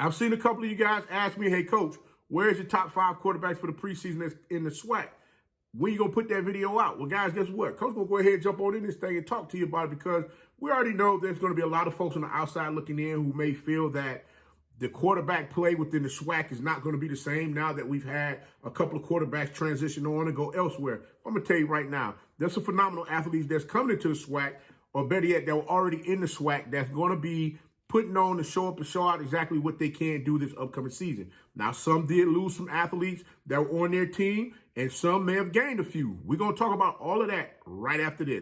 I've seen a couple of you guys ask me, hey, Coach, where's your top 5 quarterbacks for the preseason that's in the SWAC? When you going to put that video out? Well, guys, guess what? Coach going to go ahead and jump on in this thing and talk to you about it because we already know there's going to be a lot of folks on the outside looking in who may feel that the quarterback play within the SWAC is not going to be the same now that we've had a couple of quarterbacks transition on and go elsewhere. I'm going to tell you right now, there's some phenomenal athletes that's coming into the SWAC, or better yet, that were already in the SWAC that's going to be putting on to show up and show out exactly what they can do this upcoming season. Now, some did lose some athletes that were on their team, and some may have gained a few. We're going to talk about all of that right after this.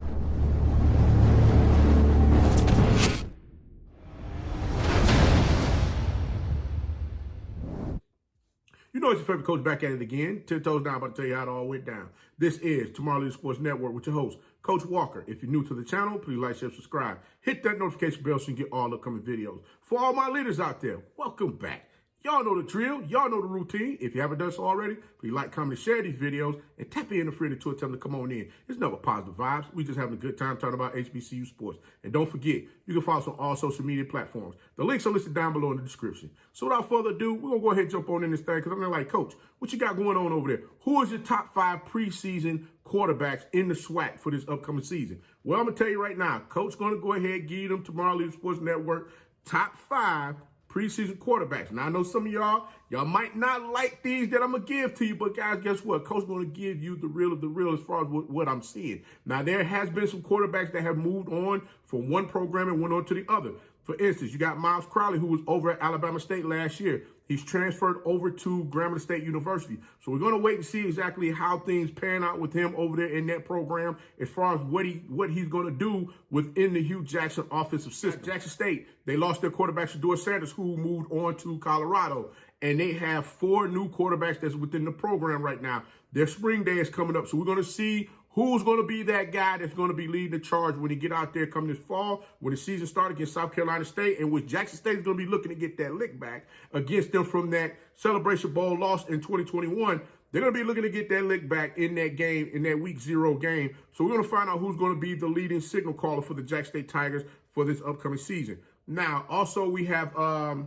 You know it's your favorite coach back at it again. 10 toes down, about to tell you how it all went down. This is Tomorrow Leader Sports Network with your host, Coach Walker. If you're new to the channel, please like, share, subscribe. Hit that notification bell so you can get all upcoming videos. For all my leaders out there, welcome back. Y'all know the drill. Y'all know the routine. If you haven't done so already, please like, comment, and share these videos, and tap in the friend to tell them to come on in. It's never positive vibes. We just having a good time talking about HBCU sports. And don't forget, you can follow us on all social media platforms. The links are listed down below in the description. So without further ado, we're going to go ahead and jump on in this thing because I'm like, Coach, what you got going on over there? Who is your top 5 preseason quarterbacks in the SWAC for this upcoming season? Well, I'm going to tell you right now, Coach going to go ahead and give them Tomorrow Leader Sports Network top 5 preseason quarterbacks. Now, I know some of y'all might not like these that I'm going to give to you, but guys, guess what? Coach going to give you the real of the real as far as what I'm seeing. Now, there has been some quarterbacks that have moved on from one program and went on to the other. For instance, you got Miles Crowley, who was over at Alabama State last year. He's transferred over to Grambling State University. So we're going to wait and see exactly how things pan out with him over there in that program as far as what he's going to do within the Hugh Jackson offensive system. At Jackson State, they lost their quarterback, Shedeur Sanders, who moved on to Colorado. And they have 4 new quarterbacks that's within the program right now. Their spring day is coming up. So we're going to see who's going to be that guy that's going to be leading the charge when he get out there come this fall, when the season starts against South Carolina State, and which Jackson State is going to be looking to get that lick back against them from that Celebration Bowl loss in 2021. They're going to be looking to get that lick back in that game, in that Week 0 game. So we're going to find out who's going to be the leading signal caller for the Jackson State Tigers for this upcoming season. Now, also we have a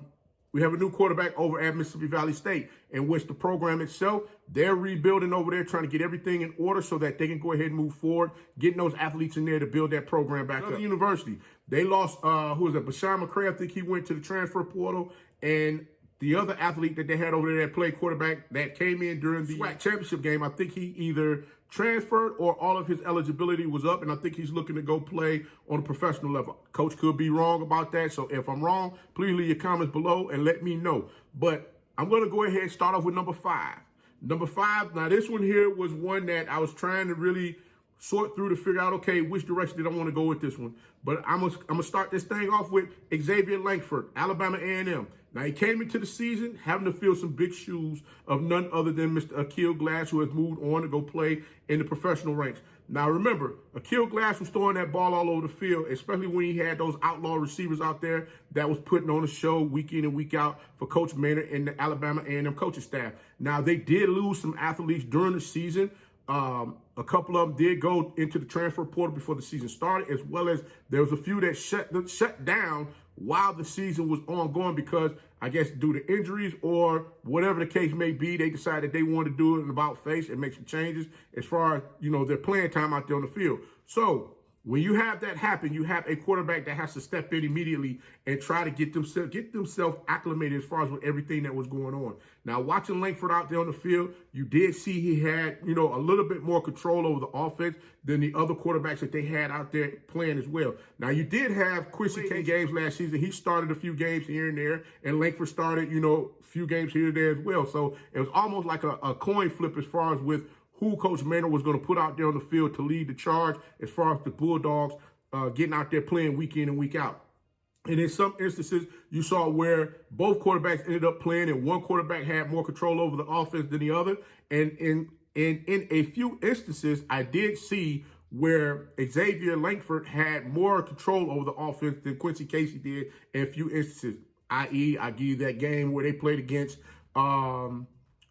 new quarterback over at Mississippi Valley State, in which the program itself, they're rebuilding over there, trying to get everything in order so that they can go ahead and move forward, getting those athletes in there to build that program back up. University, they lost, who was it, Bashan McCray, I think he went to the transfer portal, and the other athlete that they had over there that played quarterback that came in during the SWAC championship game, I think he either transferred or all of his eligibility was up, and I think he's looking to go play on a professional level. Coach could be wrong about that, so if I'm wrong, please leave your comments below and let me know. But I'm going to go ahead and start off with number 5. Number 5, now this one here was one that I was trying to really sort through to figure out, okay, which direction did I want to go with this one. But I'm gonna start this thing off with Xavier Langford, Alabama A&M. Now, he came into the season having to fill some big shoes of none other than Mr. Akil Glass, who has moved on to go play in the professional ranks. Now, remember, Akil Glass was throwing that ball all over the field, especially when he had those outlaw receivers out there that was putting on a show week in and week out for Coach Maynard and the Alabama A&M coaching staff. Now, they did lose some athletes during the season. A couple of them did go into the transfer portal before the season started, as well as there was a few that shut down while the season was ongoing because, I guess, due to injuries or whatever the case may be, they decided they wanted to do it in about face and make some changes as far as, their playing time out there on the field. So when you have that happen, you have a quarterback that has to step in immediately and try to get themselves acclimated as far as with everything that was going on. Now, watching Langford out there on the field, you did see he had, a little bit more control over the offense than the other quarterbacks that they had out there playing as well. Now, you did have Quincy K games last season. He started a few games here and there, and Langford started, a few games here and there as well. So it was almost like a coin flip as far as with who Coach Maynard was going to put out there on the field to lead the charge as far as the Bulldogs getting out there playing week in and week out. And in some instances, you saw where both quarterbacks ended up playing and one quarterback had more control over the offense than the other. And in a few instances, I did see where Xavier Langford had more control over the offense than Quincy Casey did in a few instances, i.e., I give you that game where they played against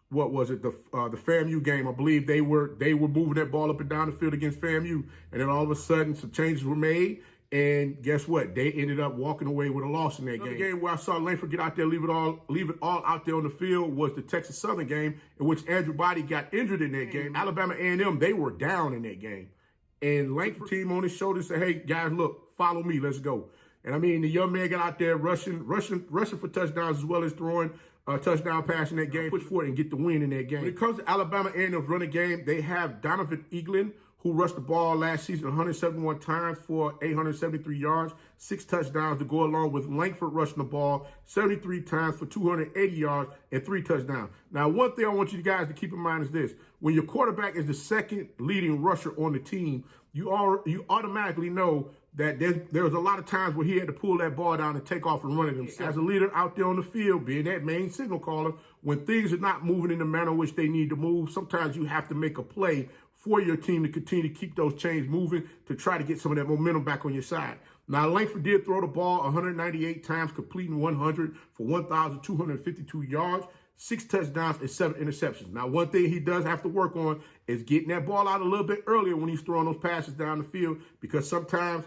what was it, the FAMU game. I believe they were moving that ball up and down the field against FAMU, and then all of a sudden some changes were made, And guess what? They ended up walking away with a loss in that game. The game where I saw Langford get out there, leave it all out there on the field was the Texas Southern game, in which Andrew Body got injured in that game. Alabama A&M, they were down in that game. And Langford team on his shoulders said, hey, guys, look, follow me, let's go. And I mean, the young man got out there rushing for touchdowns as well as throwing a touchdown pass in that game, push forward and get the win in that game. When it comes to Alabama A&M's running game, they have Donovan Eaglin, who rushed the ball last season 171 times for 873 yards, 6 touchdowns to go along with Langford rushing the ball 73 times for 280 yards and 3 touchdowns. Now, one thing I want you guys to keep in mind is this. When your quarterback is the second leading rusher on the team, you automatically know that there was a lot of times where he had to pull that ball down and take off and run it himself. As a leader out there on the field, being that main signal caller, when things are not moving in the manner in which they need to move, sometimes you have to make a play for your team to continue to keep those chains moving to try to get some of that momentum back on your side. Now, Langford did throw the ball 198 times, completing 100 for 1,252 yards, 6 touchdowns, and 7 interceptions. Now, one thing he does have to work on is getting that ball out a little bit earlier when he's throwing those passes down the field, because sometimes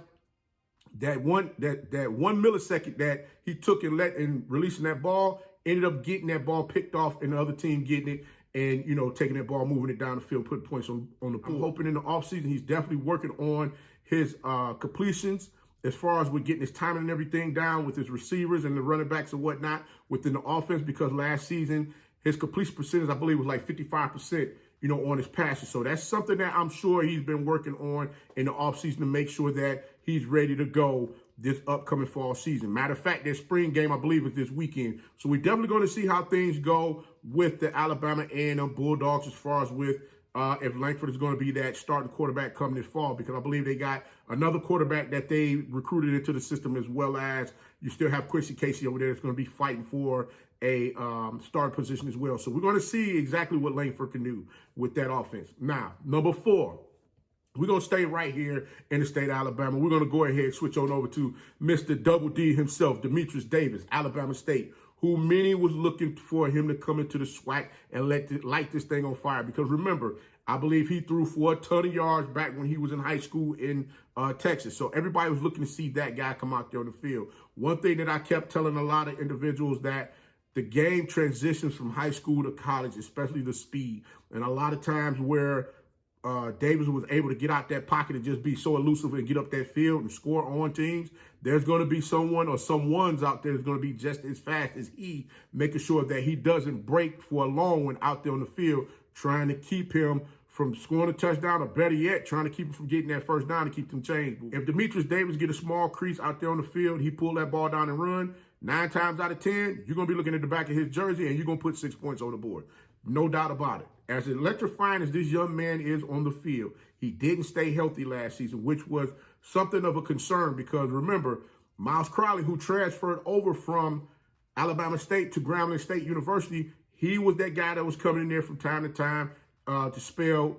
that one millisecond that he took and releasing that ball ended up getting that ball picked off and the other team getting it and, taking that ball, moving it down the field, putting points on the board. I'm hoping in the offseason he's definitely working on his completions as far as with getting his timing and everything down with his receivers and the running backs and whatnot within the offense, because last season his completion percentage, I believe, was like 55%, on his passes. So that's something that I'm sure he's been working on in the offseason to make sure that he's ready to go this upcoming fall season. Matter of fact, their spring game, I believe, is this weekend. So we're definitely going to see how things go with the Alabama A&M Bulldogs as far as with if Langford is going to be that starting quarterback come this fall, because I believe they got another quarterback that they recruited into the system, as well as you still have Quincy Casey over there that's going to be fighting for a starting position as well. So we're going to see exactly what Langford can do with that offense. Now, number 4. We're going to stay right here in the state of Alabama. We're going to go ahead and switch on over to Mr. Double D himself, Demetrius Davis, Alabama State, who many was looking for him to come into the SWAC and light this thing on fire. Because remember, I believe he threw for a ton of yards back when he was in high school in Texas. So everybody was looking to see that guy come out there on the field. One thing that I kept telling a lot of individuals, that the game transitions from high school to college, especially the speed. And a lot of times where Davis was able to get out that pocket and just be so elusive and get up that field and score on teams, there's going to be someone or someone's out there that's going to be just as fast as he, making sure that he doesn't break for a long one out there on the field, trying to keep him from scoring a touchdown, or better yet, trying to keep him from getting that first down to keep them chains moving. If Demetrius Davis get a small crease out there on the field, he pull that ball down and run, 9 times out of 10, you're going to be looking at the back of his jersey and you're going to put 6 points on the board. No doubt about it. As electrifying as this young man is on the field, he didn't stay healthy last season, which was something of a concern, because remember, Miles Crowley, who transferred over from Alabama State to Grambling State University, he was that guy that was coming in there from time to time to spell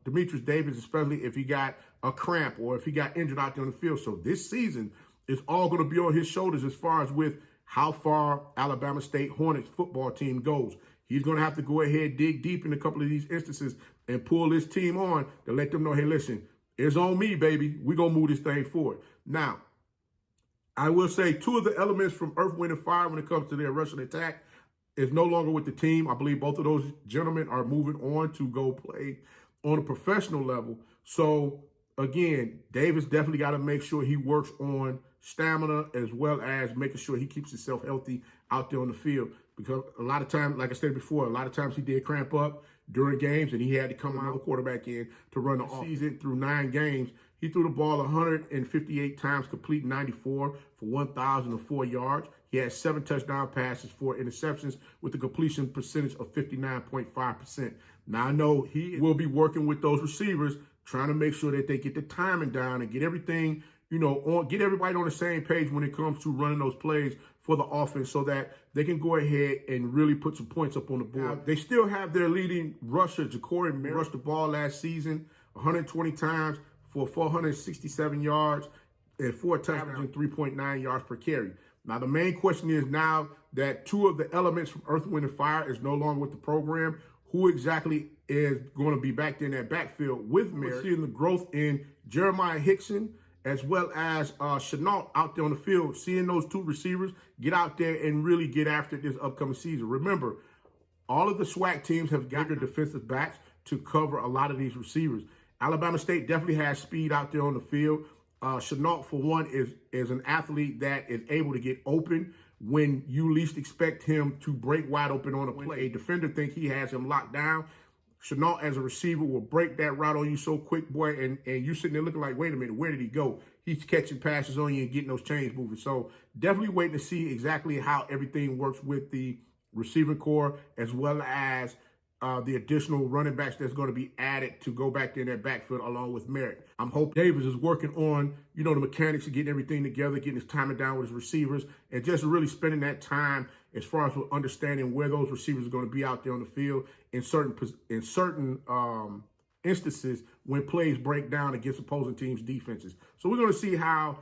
Demetrius Davis, especially if he got a cramp or if he got injured out there on the field. So this season is all going to be on his shoulders as far as with how far Alabama State Hornets football team goes. He's going to have to go ahead, dig deep in a couple of these instances and pull his team on to let them know, hey, listen, it's on me, baby. We're going to move this thing forward. Now, I will say 2 of the elements from Earth, Wind, and Fire when it comes to their rushing attack is no longer with the team. I believe both of those gentlemen are moving on to go play on a professional level. So, again, Davis definitely got to make sure he works on stamina as well as making sure he keeps himself healthy out there on the field. Because a lot of times, like I said before, a lot of times he did cramp up during games and he had to come another quarterback in to run the season. Through 9 games. He threw the ball 158 times, complete 94 for 1,004 yards. He had 7 touchdown passes, 4 interceptions with a completion percentage of 59.5%. Now, I know he will be working with those receivers, trying to make sure that they get the timing down and get everything, get everybody on the same page when it comes to running those plays for the offense, so that they can go ahead and really put some points up on the board. Now, they still have their leading rusher, Ja'Cory Merritt, rushed the ball last season 120 times for 467 yards and 4 touchdowns and 3.9 yards per carry. Now, the main question is, now that 2 of the elements from Earth, Wind, and Fire is no longer with the program, who exactly is going to be back there in that backfield with Merritt? We're seeing the growth in Jeremiah Hickson as well as Shedeur out there on the field, seeing those two receivers get out there and really get after this upcoming season. Remember, all of the SWAC teams have got their defensive backs to cover a lot of these receivers. Alabama State definitely has speed out there on the field. Shedeur, for one, is an athlete that is able to get open when you least expect him to break wide open on a play. A defender thinks he has him locked down. Shedeur, as a receiver, will break that route on you so quick, boy, and you sitting there looking like, wait a minute, where did he go? He's catching passes on you and getting those chains moving. So definitely waiting to see exactly how everything works with the receiving core, as well as the additional running backs that's going to be added to go back there in that backfield along with Merritt. I'm hoping Davis is working on, the mechanics of getting everything together, getting his timing down with his receivers, and just really spending that time as far as understanding where those receivers are going to be out there on the field in certain instances when plays break down against opposing teams' defenses. So we're going to see how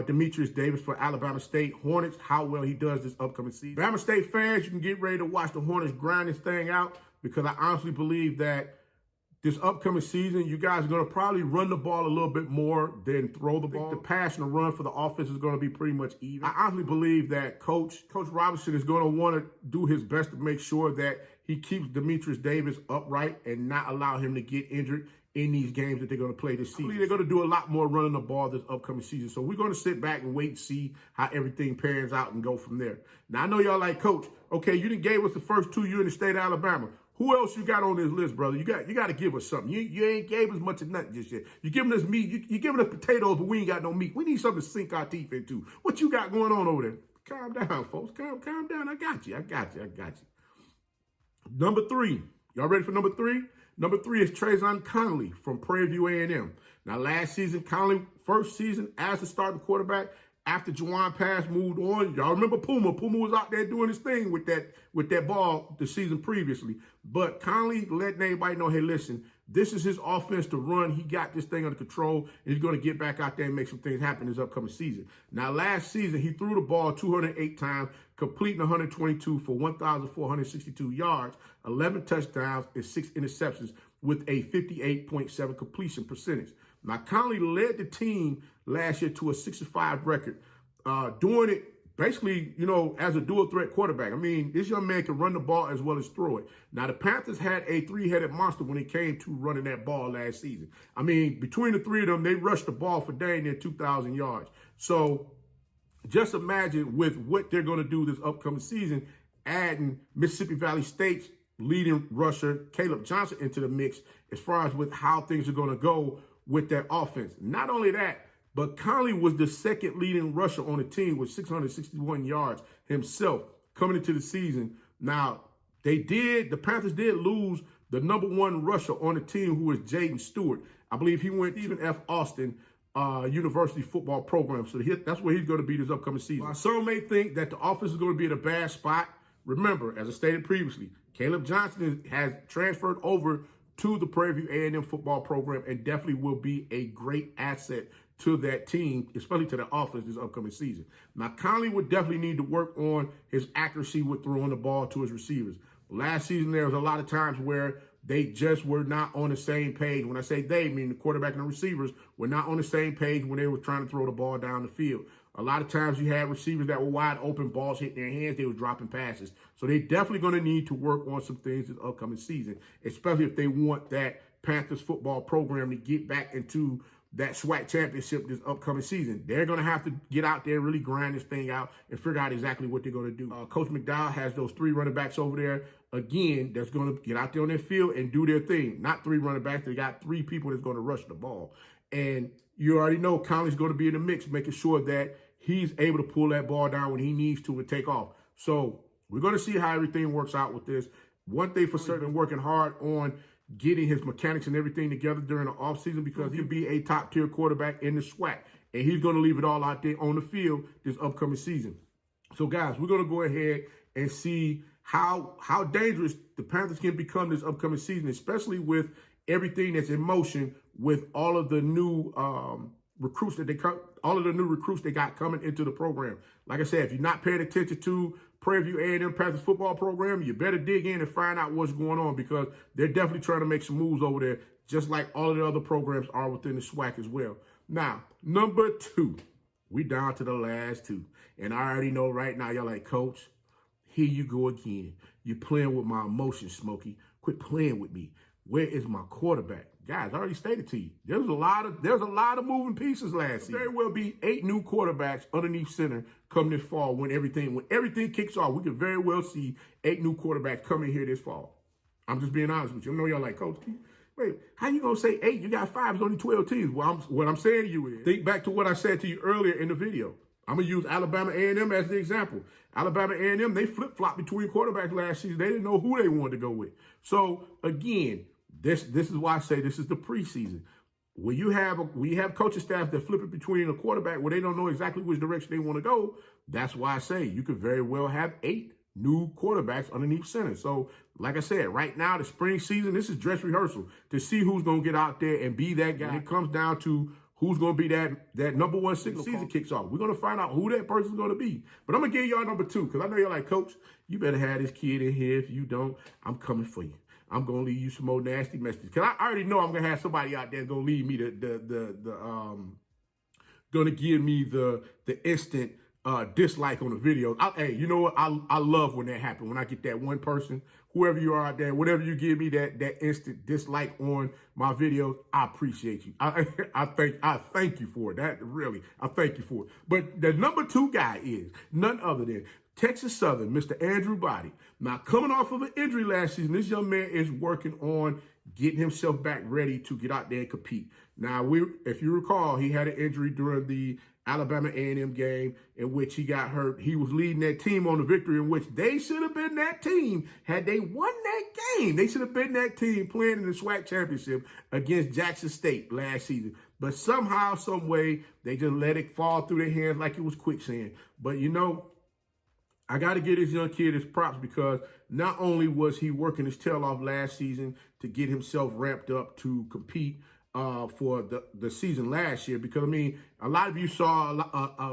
Demetrius Davis for Alabama State Hornets, how well he does this upcoming season. Alabama State fans, you can get ready to watch the Hornets grind this thing out, because I honestly believe that this upcoming season, you guys are going to probably run the ball a little bit more than throw the ball. The pass and the run for the offense is going to be pretty much even. I honestly believe that Coach Robinson is going to want to do his best to make sure that he keeps Demetrius Davis upright and not allow him to get injured in these games that they're going to play this season. I believe they're going to do a lot more running the ball this upcoming season. So we're going to sit back and wait and see how everything pans out and go from there. Now, I know y'all like, Coach, okay, you done gave us the first 2 years in the state of Alabama. Who else you got on this list, brother? You got to give us something. You ain't gave us much of nothing just yet. You giving us meat. You giving us potatoes, but we ain't got no meat. We need something to sink our teeth into. What you got going on over there? Calm down, folks. Calm down. I got you. Number 3. Y'all ready for number 3? Number 3 is Conley from Prairie View A&M. Now, last season, Conley, first season as the starting quarterback, after Juwan Pass moved on. Y'all remember Puma? Puma was out there doing his thing with that ball the season previously. But Conley letting everybody know, hey, listen, this is his offense to run. He got this thing under control, and he's going to get back out there and make some things happen this upcoming season. Now, last season, he threw the ball 208 times, completing 122 for 1,462 yards, 11 touchdowns, and 6 interceptions with a 58.7 completion percentage. Now, Conley led the team last year to a 6-5 record, doing it basically, as a dual threat quarterback. I mean, this young man can run the ball as well as throw it. Now, the Panthers had a 3-headed monster when it came to running that ball last season. I mean, between the 3 of them, they rushed the ball for dang near 2,000 yards. So just imagine with what they're going to do this upcoming season, adding Mississippi Valley State's leading rusher, Caleb Johnson, into the mix as far as with how things are going to go with their offense. Not only that, but Conley was the second leading rusher on the team with 661 yards himself coming into the season. Now, the Panthers did lose the number 1 rusher on the team, who is Jaden Stewart. I believe he went Stephen F. Austin University football program. So that's where he's going to be this upcoming season. While some may think that the offense is going to be in a bad spot, remember, as I stated previously, Caleb Johnson has transferred over to the Prairie View A&M football program and definitely will be a great asset to that team, especially to the offense this upcoming season. Now, Conley would definitely need to work on his accuracy with throwing the ball to his receivers. Last season, there was a lot of times where they just were not on the same page. When I say they, I mean the quarterback and the receivers were not on the same page when they were trying to throw the ball down the field. A lot of times you had receivers that were wide open, balls hitting their hands, they were dropping passes. So they're definitely going to need to work on some things this upcoming season, especially if they want that Panthers football program to get back into that SWAC championship this upcoming season. They're going to have to get out there and really grind this thing out and figure out exactly what they're going to do. Coach McDowell has those 3 running backs over there, again, that's going to get out there on their field and do their thing. Not 3 running backs. They got 3 people that's going to rush the ball. And you already know Conley's going to be in the mix, making sure that he's able to pull that ball down when he needs to and take off. So we're going to see how everything works out with this. One thing for certain, working hard on getting his mechanics and everything together during the offseason, because he'll be a top-tier quarterback in the SWAC, and he's going to leave it all out there on the field this upcoming season. So, guys, we're going to go ahead and see how dangerous the Panthers can become this upcoming season, especially with everything that's in motion with all of the new recruits they got coming into the program. Like I said, if you're not paying attention to Prairie View A&M Panthers football program, you better dig in and find out what's going on, because they're definitely trying to make some moves over there, just like all of the other programs are within the SWAC as well. Now, number 2, we down to the last 2. And I already know right now, y'all like, Coach, here you go again. You're playing with my emotions, Smokey. Quit playing with me. Where is my quarterback? Guys, I already stated to you, there's a lot of moving pieces last season. Very well be 8 new quarterbacks underneath center come this fall when everything kicks off. We could very well see 8 new quarterbacks coming here this fall. I'm just being honest with you. I know y'all like, Coach, wait, how you gonna say 8? You got 5. It's only 12 teams. Well, what I'm saying to you is, think back to what I said to you earlier in the video. I'm gonna use Alabama A&M as the example. Alabama A&M, they flip-flopped between quarterbacks last season. They didn't know who they wanted to go with. So again, this is why I say this is the preseason. When you have coaching staff that flip it between a quarterback where they don't know exactly which direction they want to go, that's why I say you could very well have 8 new quarterbacks underneath center. So, like I said, right now, the spring season, this is dress rehearsal to see who's going to get out there and be that guy. When it comes down to who's going to be that number 1 signal season kicks off, we're going to find out who that person's going to be. But I'm going to give y'all number 2 because I know you're like, Coach, you better have this kid in here. If you don't, I'm coming for you. I'm going to leave you some more nasty messages. Because I already know I'm going to have somebody out there going to leave me going to give me the instant dislike on the videos. Hey, you know what? I love when that happens. When I get that one person, whoever you are out there, whatever you give me that instant dislike on my videos, I appreciate you. I thank you for it. That really, I thank you for it. But the number 2 guy is none other than Texas Southern, Mr. Andrew Body. Now, coming off of an injury last season, this young man is working on getting himself back ready to get out there and compete. Now, if you recall, he had an injury during the Alabama A&M game in which he got hurt. He was leading that team on the victory in which they should have been that team had they won that game. They should have been that team playing in the SWAC championship against Jackson State last season. But somehow, some way, they just let it fall through their hands like it was quicksand. But, you know, I got to give this young kid his props because not only was he working his tail off last season to get himself ramped up to compete for the season last year, because, I mean, a lot of you saw,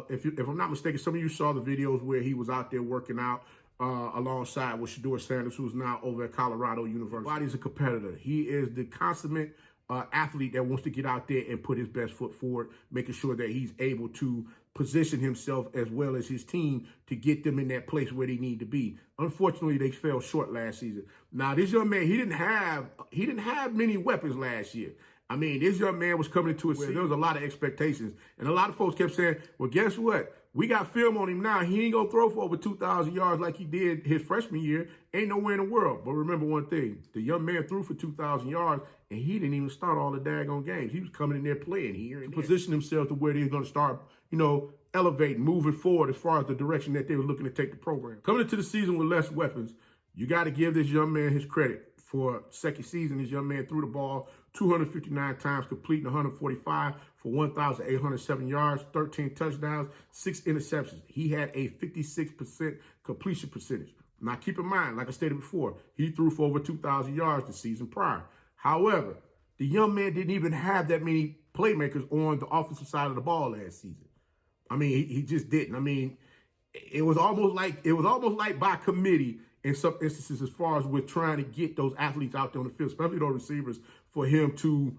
if I'm not mistaken, some of you saw the videos where he was out there working out alongside with Shedeur Sanders, who's now over at Colorado University. Body's a competitor. He is the consummate athlete that wants to get out there and put his best foot forward, making sure that he's able to position himself as well as his team to get them in that place where they need to be. Unfortunately, they fell short last season. Now, this young man, he didn't have many weapons last year. I mean, this young man was coming into a season. There was a lot of expectations. And a lot of folks kept saying, well, guess what? We got film on him now. He ain't going to throw for over 2,000 yards like he did his freshman year. Ain't nowhere in the world. But remember one thing. The young man threw for 2,000 yards, and he didn't even start all the daggone games. He was coming in there playing here and position himself to where they're going to start, you know, elevating, moving forward as far as the direction that they were looking to take the program. Coming into the season with less weapons, you got to give this young man his credit. For second season, this young man threw the ball 259 times, completing 145 for 1,807 yards, 13 touchdowns, 6 interceptions. He had a 56% completion percentage. Now, keep in mind, like I stated before, he threw for over 2,000 yards the season prior. However, the young man didn't even have that many playmakers on the offensive side of the ball last season. I mean, he just didn't. I mean, it was almost like by committee in some instances as far as with trying to get those athletes out there on the field, especially those receivers, for him to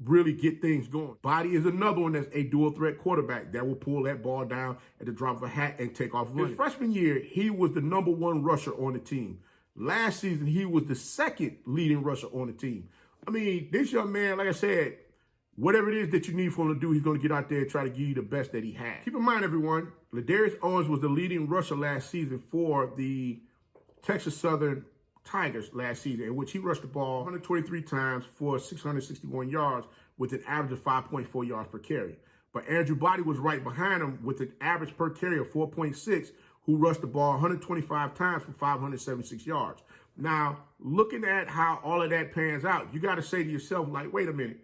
really get things going. Body is another one that's a dual threat quarterback that will pull that ball down at the drop of a hat and take off running. His freshman year, he was the number 1 rusher on the team. Last season, he was the 2nd leading rusher on the team. I mean, this young man, like I said, whatever it is that you need for him to do, he's going to get out there and try to give you the best that he has. Keep in mind, everyone, Ladarius Owens was the leading rusher last season for the Texas Southern Tigers last season, in which he rushed the ball 123 times for 661 yards with an average of 5.4 yards per carry. But Andrew Body was right behind him with an average per carry of 4.6, who rushed the ball 125 times for 576 yards. Now, looking at how all of that pans out, you got to say to yourself, like, wait a minute.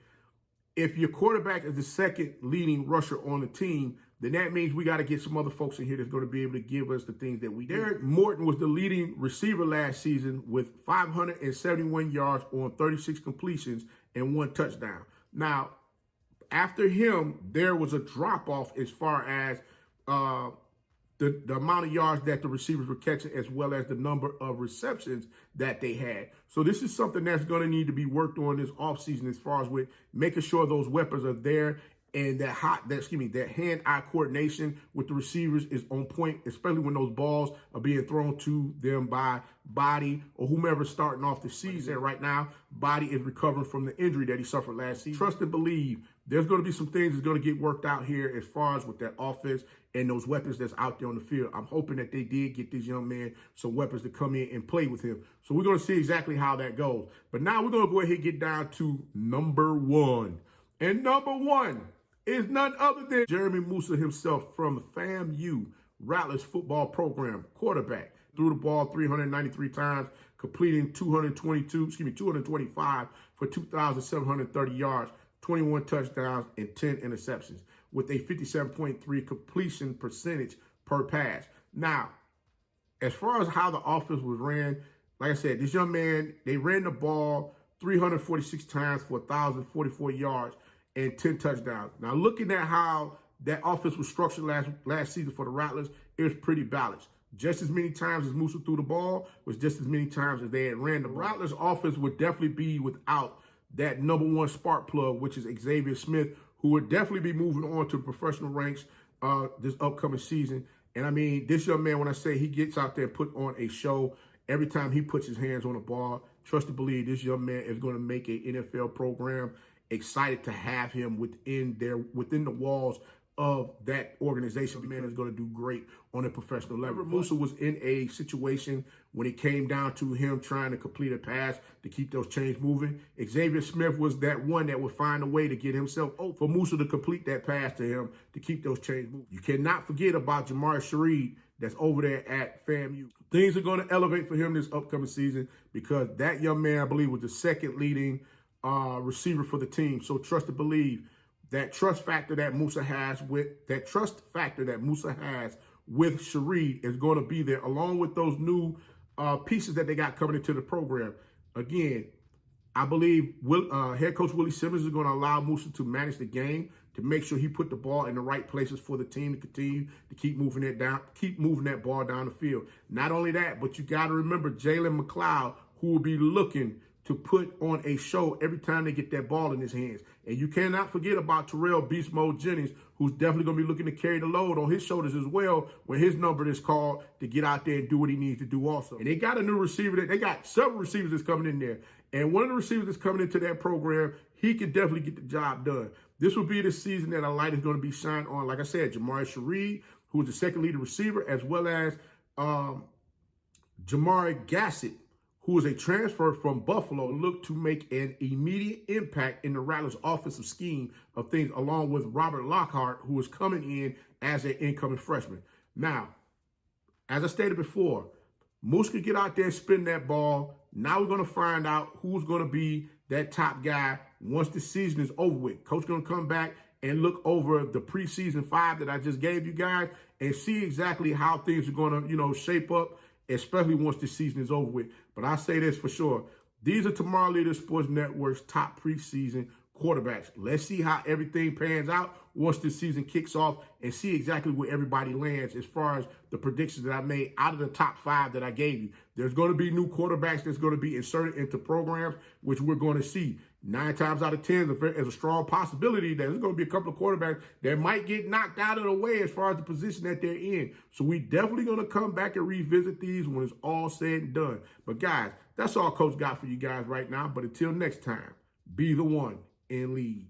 If your quarterback is the 2nd leading rusher on the team, then that means we got to get some other folks in here that's going to be able to give us the things that we need. Derek Morton was the leading receiver last season with 571 yards on 36 completions and 1 touchdown. Now, after him, there was a drop-off as far as the amount of yards that the receivers were catching, as well as the number of receptions that they had. So this is something that's going to need to be worked on this offseason, as far as with making sure those weapons are there, and that hand-eye coordination with the receivers is on point, especially when those balls are being thrown to them by Body or whomever's starting off the season. Right now, Body is recovering from the injury that he suffered last season. Trust and believe there's going to be some things that's going to get worked out here as far as with that offense and those weapons that's out there on the field. I'm hoping that they did get this young man some weapons to come in and play with him. So we're going to see exactly how that goes. But now we're going to go ahead and get down to number one. And number one is none other than Jeremy Musa himself from the FAMU Rattlers football program, quarterback. Threw the ball 393 times, completing 225 for 2,730 yards, 21 touchdowns, and 10 interceptions, with a 57.3 completion percentage per pass. Now, as far as how the offense was ran, like I said, this young man, they ran the ball 346 times for 1,044 yards and 10 touchdowns. Now, looking at how that offense was structured last season for the Rattlers, it was pretty balanced. Just as many times as Musa threw the ball was just as many times as they had ran the ball. Rattlers offense would definitely be without that number one spark plug, which is Xavier Smith, who would definitely be moving on to the professional ranks this upcoming season. And I mean, this young man, when I say he gets out there and put on a show, every time he puts his hands on the ball, trust and believe this young man is going to make an NFL program excited to have him within the walls of that organization. The man is going to do great on a professional level. Musa was in a situation when it came down to him trying to complete a pass to keep those chains moving. Xavier Smith was that one that would find a way to get himself open for Musa to complete that pass to him to keep those chains moving. You cannot forget about Shedeur Sanders that's over there at FAMU. Things are going to elevate for him this upcoming season because that young man, I believe, was the second leading receiver for the team. So trust and believe that trust factor that Musa has with Sherrod is going to be there, along with those new pieces that they got coming into the program. Again, I believe head coach Willie Simmons is going to allow Musa to manage the game, to make sure he put the ball in the right places for the team to continue to keep moving that ball down the field. Not only that, but you got to remember Jalen McLeod, who will be looking to put on a show every time they get that ball in his hands. And you cannot forget about Terrell Beast Mode Jennings, who's definitely going to be looking to carry the load on his shoulders as well when his number is called to get out there and do what he needs to do also. And they got a new receiver. They got several receivers that's coming in there. And one of the receivers that's coming into that program, he can definitely get the job done. This will be the season that a light is going to be shined on. Like I said, Sherrod, who is the second leading receiver, as well as Jamari Gassett, who is a transfer from Buffalo, look to make an immediate impact in the Rattlers' offensive scheme of things, along with Robert Lockhart, who is coming in as an incoming freshman. Now, as I stated before, Moose could get out there and spin that ball. Now we're going to find out who's going to be that top guy once the season is over with. Coach going to come back and look over the preseason 5 that I just gave you guys and see exactly how things are going to, shape up, especially once the season is over with. But I say this for sure. These are Tomorrow Leader Sports Network's top preseason quarterbacks. Let's see how everything pans out once the season kicks off and see exactly where everybody lands as far as the predictions that I made out of the top 5 that I gave you. There's going to be new quarterbacks that's going to be inserted into programs, which we're going to see. 9 times out of 10, there's a strong possibility that there's going to be a couple of quarterbacks that might get knocked out of the way as far as the position that they're in. So we definitely going to come back and revisit these when it's all said and done. But guys, that's all Coach got for you guys right now. But until next time, be the one and lead.